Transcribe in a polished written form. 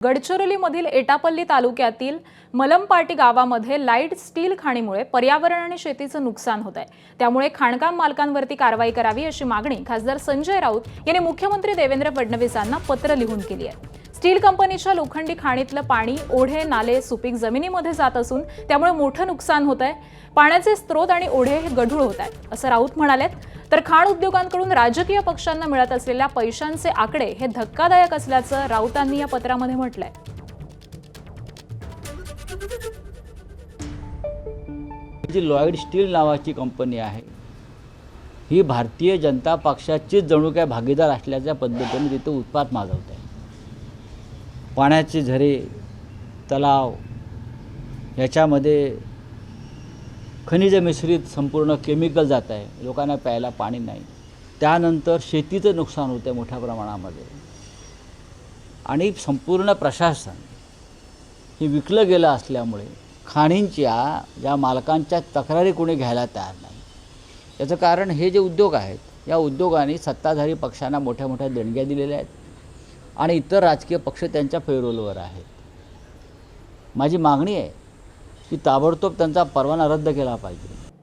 गडचिरोलीमधील एटापल्ली तालुक्यातील मलमपाटी गावामध्ये light steel खाणीमुळे पर्यावरण आणि शेतीचं नुकसान होत आहे। त्यामुळे खाणकाम मालकांवरती कारवाई करावी अशी मागणी खासदार संजय राऊत यांनी मुख्यमंत्री देवेंद्र फडणवीसांना पत्र लिहून केली आहे। स्टील कंपनीच्या लोखंडी खाणीतलं पाणी ओढे नाले सुपीक जमिनीमध्ये जात असून त्यामुळे मोठं नुकसान होत आहे। पाण्याचे स्रोत आणि ओढे हे गढूळ होत आहेत असं राऊत म्हणालेत। तर खाण उद्योगांकडून राजकीय पक्षांना मिळत असलेल्या पैशांचे आकडे हे धक्कादायक असल्याचं राऊतांनी या पत्रामध्ये म्हटलंय। जी लॉयड स्टील नावाची कंपनी आहे ही भारतीय जनता पक्षाची जणू काय भागीदार असल्याच्या पद्धतीने तिथे उत्पात माजवत आहे। पाण्याचे झरे तलाव याच्यामध्ये खनिज मिश्रित संपूर्ण केमिकल जात आहे, लोकांना प्यायला पाणी नाही। त्यानंतर शेतीचं नुकसान होतं मोठ्या प्रमाणामध्ये आणि संपूर्ण प्रशासन हे विकलं गेलं असल्यामुळे खाणींच्या ज्या मालकांच्या तक्रारी कोणी घ्यायला तयार नाही। याचं कारण हे जे उद्योग आहेत या उद्योगांनी सत्ताधारी पक्षांना मोठ्या मोठ्या देणग्या दिलेल्या आहेत आणि इतर राजकीय पक्ष त्यांच्या पेरोलवर आहेत। माझी मागणी आहे की ताबडतोब त्यांचा परवाना रद्द केला पाहिजे।